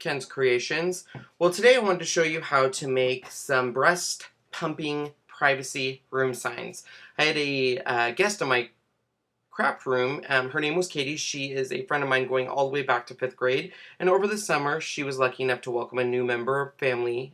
Ken's Creations. Well, today I wanted to show you how to make some breast pumping privacy room signs. I had a guest in my craft room. Her name was Katie. She is a friend of mine going all the way back to 5th grade. And over the summer, she was lucky enough to welcome a new member of family,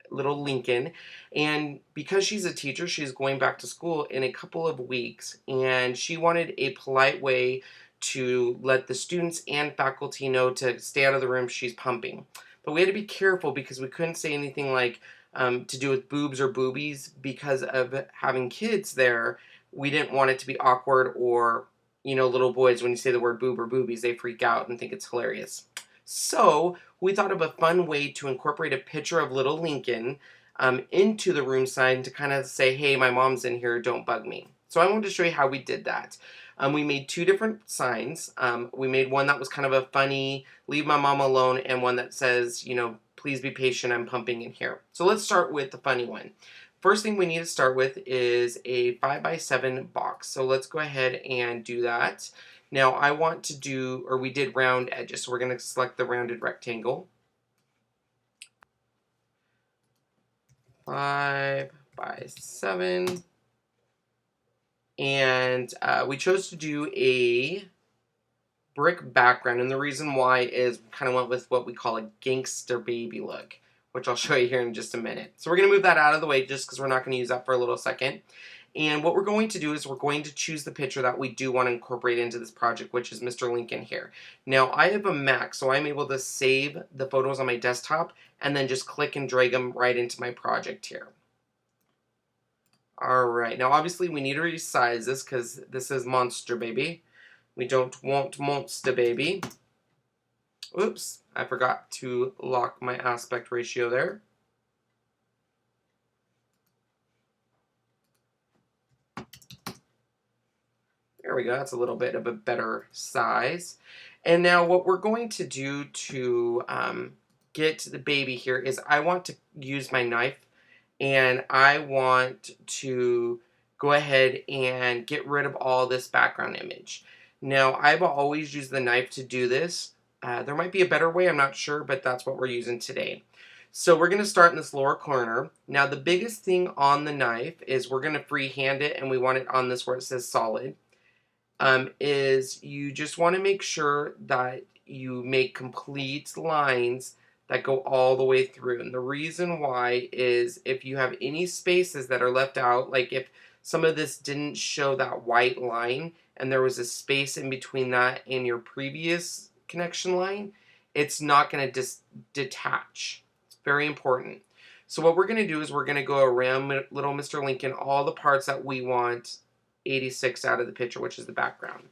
little Lincoln. And because she's a teacher, she's going back to school in a couple of weeks. And she wanted a polite way to let the students and faculty know to stay out of the room she's pumping. But we had to be careful because we couldn't say anything like to do with boobs or boobies because of having kids there. We didn't want it to be awkward or, you know, little boys, when you say the word boob or boobies, they freak out and think it's hilarious. So we thought of a fun way to incorporate a picture of little Lincoln into the room sign to kind of say, hey, my mom's in here, don't bug me. So I wanted to show you how we did that. We made two different signs. We made one that was kind of a funny, leave my mom alone, and one that says, you know, please be patient, I'm pumping in here. So let's start with the funny one. First thing we need to start with is a 5x7 box. So let's go ahead and do that. Now I want to do, or we did round edges, so we're going to select the rounded rectangle. 5x7. And we chose to do a brick background, and the reason why is we kind of went with what we call a gangster baby look, which I'll show you here in just a minute. So we're going to move that out of the way just because we're not going to use that for a little second. And what we're going to do is we're going to choose the picture that we do want to incorporate into this project, which is Mr. Lincoln here. Now I have a Mac, so I'm able to save the photos on my desktop and then just click and drag them right into my project here. Alright, now obviously we need to resize this because this is Monster Baby. We don't want Monster Baby. Oops, I forgot to lock my aspect ratio there. There we go, that's a little bit of a better size. And now what we're going to do to get the baby here is I want to use my knife and I want to go ahead and get rid of all this background image. Now I've always used the knife to do this. There might be a better way, I'm not sure, but that's what we're using today. So we're going to start in this lower corner. Now the biggest thing on the knife is we're going to freehand it, and we want it on this where it says solid. Is you just want to make sure that you make complete lines that go all the way through. And the reason why is if you have any spaces that are left out, like if some of this didn't show that white line and there was a space in between that and your previous connection line, it's not going to detach. It's very important. So what we're going to do is we're going to go around little Mr. Lincoln, all the parts that we want 86 out of the picture, which is the background.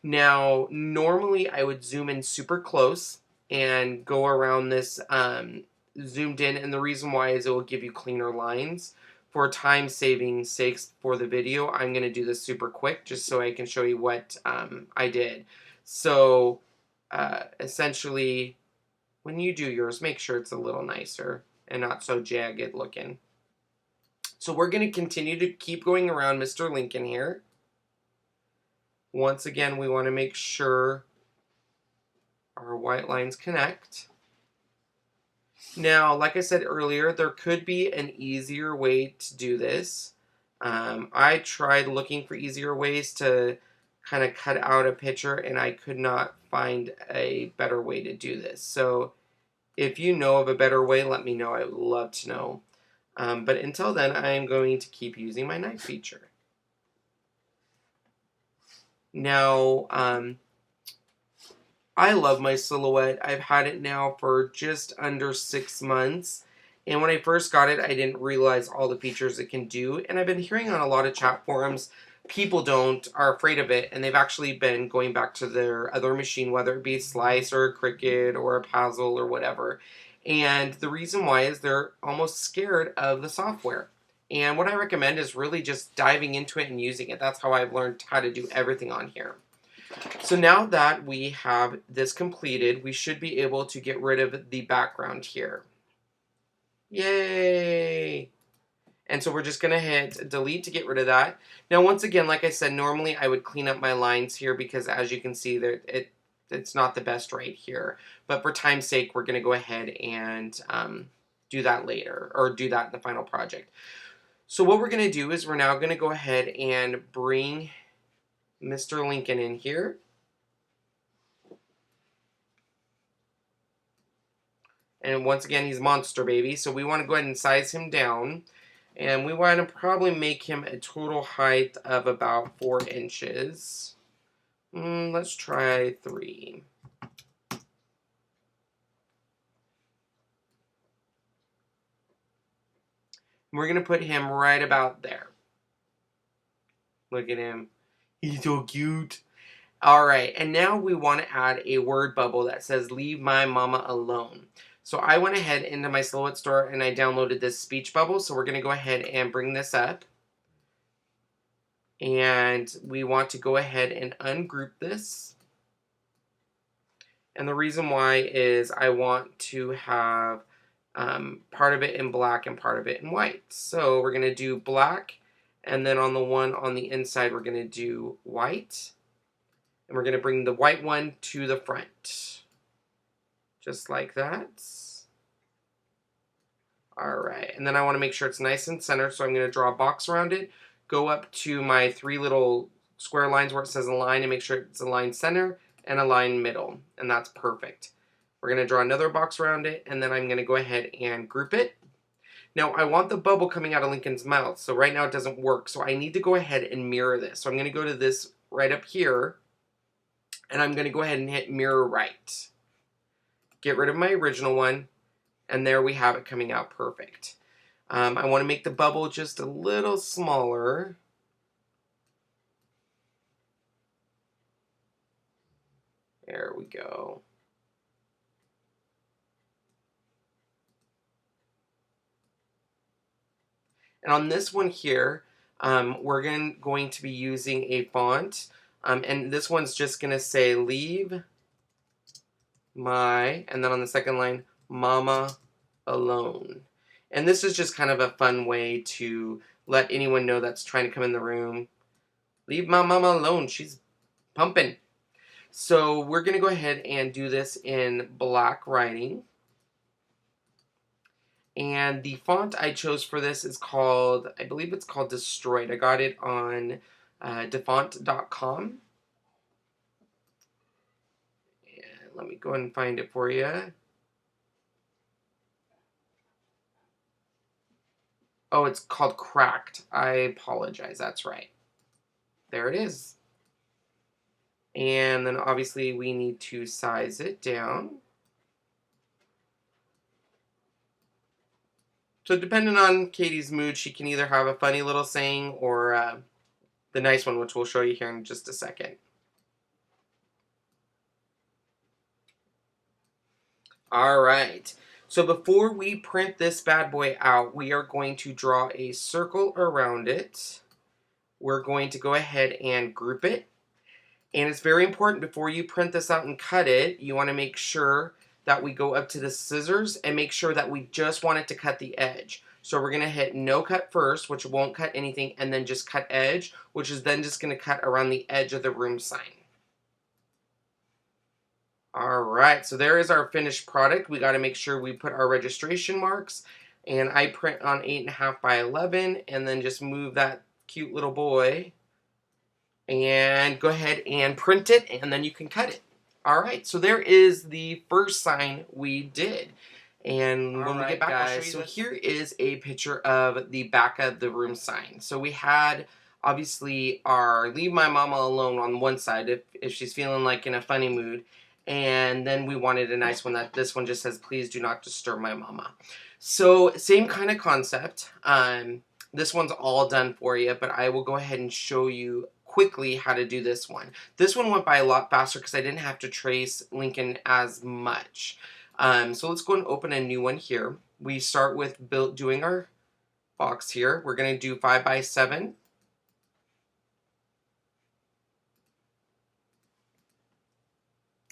Now, normally I would zoom in super close and go around this zoomed in, and the reason why is it will give you cleaner lines. For time saving sakes for the video, I'm going to do this super quick just so I can show you what I did. So essentially, when you do yours, make sure it's a little nicer and not so jagged looking. So we're going to continue to keep going around Mr. Lincoln here. Once again, we want to make sure our white lines connect. Now, like I said earlier, there could be an easier way to do this. I tried looking for easier ways to kind of cut out a picture, and I could not find a better way to do this. So if you know of a better way, let me know. I would love to know. But until then, I am going to keep using my knife feature. Now, I love my silhouette. I've had it now for just under 6 months. And when I first got it, I didn't realize all the features it can do. And I've been hearing on a lot of chat forums, people are afraid of it. And they've actually been going back to their other machine, whether it be Slice or a Cricut or a Puzzle or whatever. And the reason why is they're almost scared of the software. And what I recommend is really just diving into it and using it. That's how I've learned how to do everything on here. So now that we have this completed, we should be able to get rid of the background here. Yay! And so we're just going to hit delete to get rid of that. Now once again, like I said, normally I would clean up my lines here because as you can see, it's not the best right here. But for time's sake, we're going to go ahead and do that later, or do that in the final project. So what we're going to do is we're now going to go ahead and bring Mr. Lincoln in here. And once again, he's Monster Baby, so we want to go ahead and size him down. And we want to probably make him a total height of about 4 inches. Let's try 3. We're going to put him right about there. Look at him. He's so cute. Alright, and now we want to add a word bubble that says, "Leave my mama alone." So I went ahead into my Silhouette store and I downloaded this speech bubble. So we're going to go ahead and bring this up. And we want to go ahead and ungroup this. And the reason why is I want to have part of it in black and part of it in white. So we're going to do black, and then on the one on the inside we're going to do white. And we're going to bring the white one to the front. Just like that. Alright, and then I want to make sure it's nice and centered, so I'm going to draw a box around it. Go up to my 3 little square lines where it says align and make sure it's aligned center and aligned middle. And that's perfect. We're going to draw another box around it, and then I'm going to go ahead and group it. Now, I want the bubble coming out of Lincoln's mouth, so right now it doesn't work. So I need to go ahead and mirror this. So I'm going to go to this right up here, and I'm going to go ahead and hit mirror right. Get rid of my original one, and there we have it coming out perfect. I want to make the bubble just a little smaller. There we go. And on this one here, we're going to be using a font. And this one's just going to say, "Leave my," and then on the second line, "Mama alone." And this is just kind of a fun way to let anyone know that's trying to come in the room. Leave my mama alone. She's pumping. So we're going to go ahead and do this in black writing. And the font I chose for this is called, I believe it's called Destroyed. I got it on defont.com. And let me go ahead and find it for you. Oh, it's called Cracked. I apologize. That's right. There it is. And then obviously we need to size it down. So depending on Katie's mood, she can either have a funny little saying or the nice one, which we'll show you here in just a second. All right. So before we print this bad boy out, we are going to draw a circle around it. We're going to go ahead and group it. And it's very important before you print this out and cut it, you want to make sure that we go up to the scissors and make sure that we just want it to cut the edge. So we're going to hit no cut first, which won't cut anything, and then just cut edge, which is then just going to cut around the edge of the room sign. Alright, so there is our finished product. We got to make sure we put our registration marks, and I print on 8.5 by 11, and then just move that cute little boy, and go ahead and print it, and then you can cut it. Alright, so there is the first sign we did. And when we get back, guys, so here is a picture of the back of the room sign. So we had, obviously, our "Leave my mama alone" on one side, if she's feeling like in a funny mood. And then we wanted a nice one that this one just says, "Please do not disturb my mama." So same kind of concept. This one's all done for you, but I will go ahead and show you quickly how to do this one. This one went by a lot faster because I didn't have to trace Lincoln as much. So let's go and open a new one here. We start with doing our box here. We're going to do 5 by 7.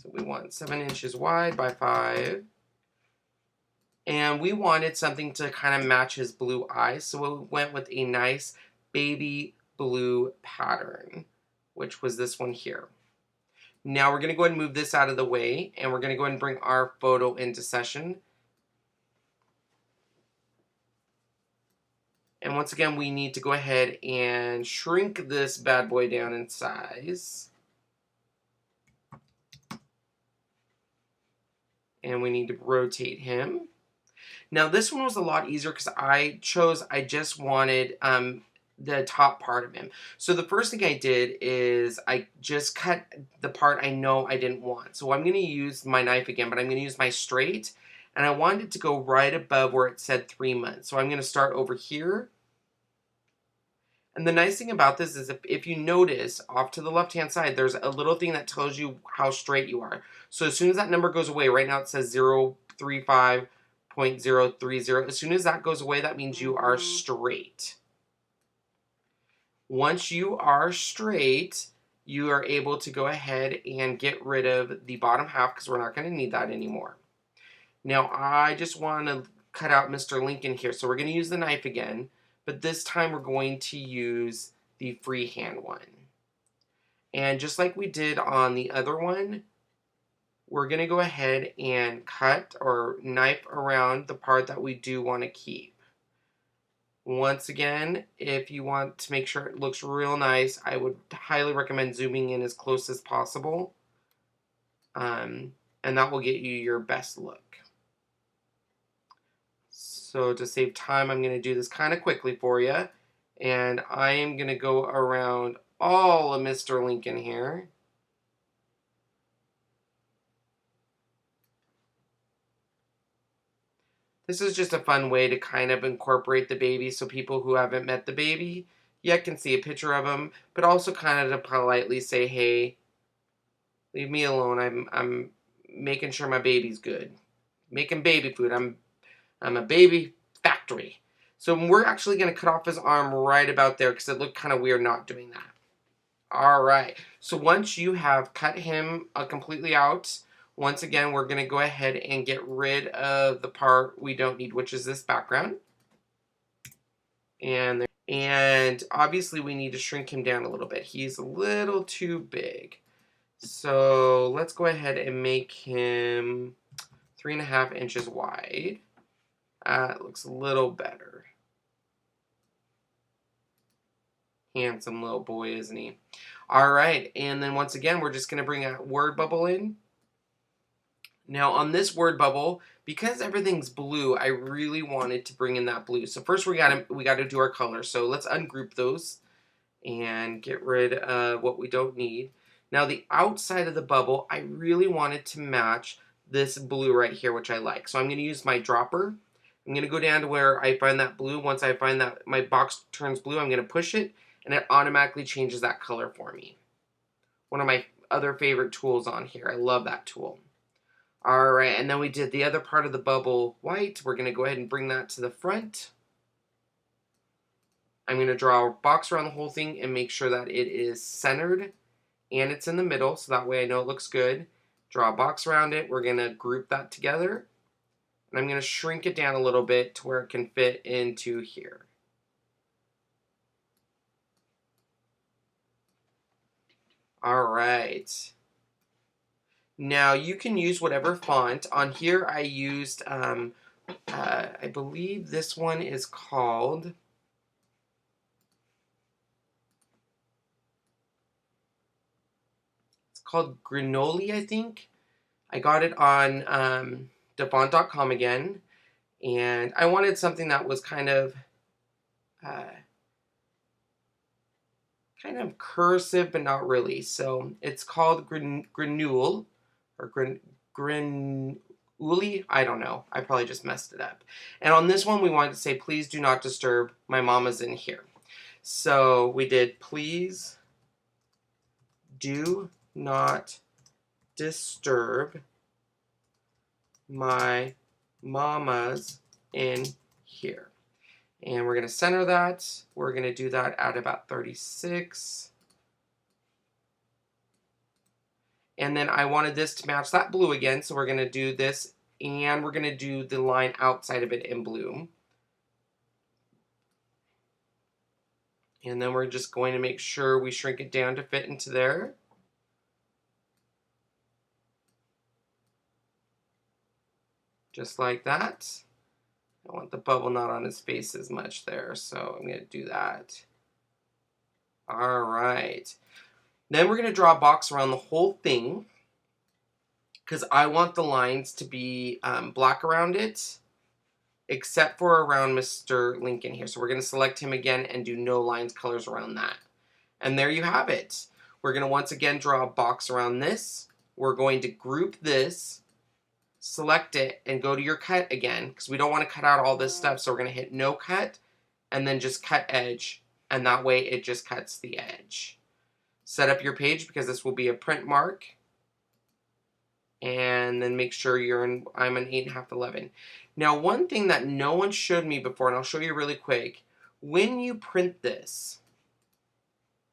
So we want 7 inches wide by 5. And we wanted something to kind of match his blue eyes, so we went with a nice baby blue pattern, which was this one here. Now we're going to go ahead and move this out of the way, and we're going to go ahead and bring our photo into session. And once again, we need to go ahead and shrink this bad boy down in size. And we need to rotate him. Now this one was a lot easier because I just wanted the top part of him. So the first thing I did is I just cut the part I know I didn't want. So I'm going to use my knife again, but I'm going to use my straight. And I wanted it to go right above where it said 3 months. So I'm going to start over here. And the nice thing about this is if you notice off to the left-hand side, there's a little thing that tells you how straight you are. So as soon as that number goes away, right now it says 035.030. As soon as that goes away, that means you are straight. Once you are straight, you are able to go ahead and get rid of the bottom half because we're not going to need that anymore. Now I just want to cut out Mr. Lincoln here. So we're going to use the knife again. But this time we're going to use the freehand one. And just like we did on the other one, we're going to go ahead and cut or knife around the part that we do want to keep. Once again, if you want to make sure it looks real nice, I would highly recommend zooming in as close as possible. And that will get you your best look. So to save time, I'm going to do this kind of quickly for you. And I am going to go around all of Mr. Lincoln here. This is just a fun way to kind of incorporate the baby so people who haven't met the baby yet can see a picture of him, but also kind of to politely say, hey, leave me alone. I'm making sure my baby's good. Making baby food. I'm a baby factory. So we're actually going to cut off his arm right about there because it looked kind of weird not doing that. All right. So once you have cut him completely out, once again, we're going to go ahead and get rid of the part we don't need, which is this background. And obviously we need to shrink him down a little bit. He's a little too big. So let's go ahead and make him 3.5 inches wide. It looks a little better. Handsome little boy, isn't he? All right, and then once again, we're just going to bring a word bubble in. Now, on this word bubble, because everything's blue, I really wanted to bring in that blue. So first, we got to do our color. So let's ungroup those and get rid of what we don't need. Now, the outside of the bubble, I really wanted to match this blue right here, which I like. So I'm going to use my dropper. I'm going to go down to where I find that blue. Once I find that my box turns blue, I'm going to push it, and it automatically changes that color for me. One of my other favorite tools on here. I love that tool. All right, and then we did the other part of the bubble white. We're going to go ahead and bring that to the front. I'm going to draw a box around the whole thing and make sure that it is centered and it's in the middle, so that way I know it looks good. Draw a box around it. We're going to group that together. And I'm going to shrink it down a little bit to where it can fit into here. All right. Now you can use whatever font. On here I used, I believe this one is called, Granoli, I think. I got it on defont.com again, and I wanted something that was kind of cursive, but not really. So it's called Granule, or Granuli. I don't know. I probably just messed it up. And on this one, we wanted to say, please do not disturb. My mama's in here. So we did, please do not disturb. My mama's in here. And we're going to center that. We're going to do that at about 36. And then I wanted this to match that blue again, so we're going to do this, and we're going to do the line outside of it in blue. And then we're just going to make sure we shrink it down to fit into there. just like that. I want the bubble not on his face as much there, so I'm going to do that. All right. Then we're going to draw a box around the whole thing because I want the lines to be black around it, except for around Mr. Lincoln here. So we're going to select him again and do no lines colors around that. And there you have it. We're going to once again draw a box around this. We're going to group this, select it, and go to your cut again because we don't want to cut out all this stuff. So we're going to hit no cut and then just cut edge. And that way it just cuts the edge. Set up your page because this will be a print mark. And then make sure I'm an 8.5 11. Now one thing that no one showed me before, and I'll show you really quick, when you print this,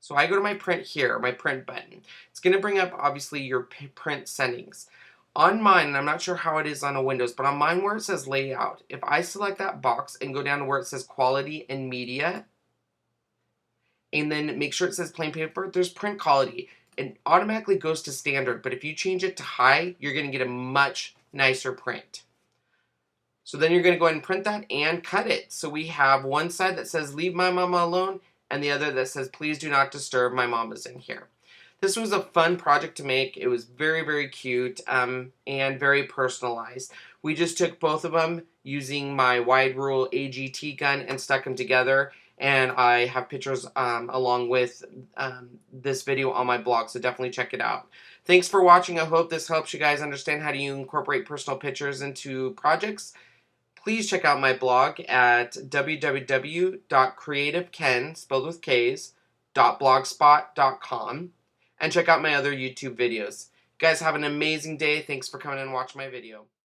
so I go to my print here, my print button. It's going to bring up, obviously, your print settings. On mine, and I'm not sure how it is on a Windows, but on mine where it says layout, if I select that box and go down to where it says quality and media, and then make sure it says plain paper, there's print quality. It automatically goes to standard, but if you change it to high, you're going to get a much nicer print. So then you're going to go ahead and print that and cut it. So we have one side that says leave my mama alone, and the other that says, please do not disturb, my mama's in here. This was a fun project to make. It was very, very cute and very personalized. We just took both of them using my wide rule AGT gun and stuck them together. And I have pictures along with this video on my blog, so definitely check it out. Thanks for watching. I hope this helps you guys understand how to incorporate personal pictures into projects. Please check out my blog at www.creativeken, spelled with K's, .blogspot.com, and check out my other YouTube videos. You guys have an amazing day. Thanks for coming and watching my video.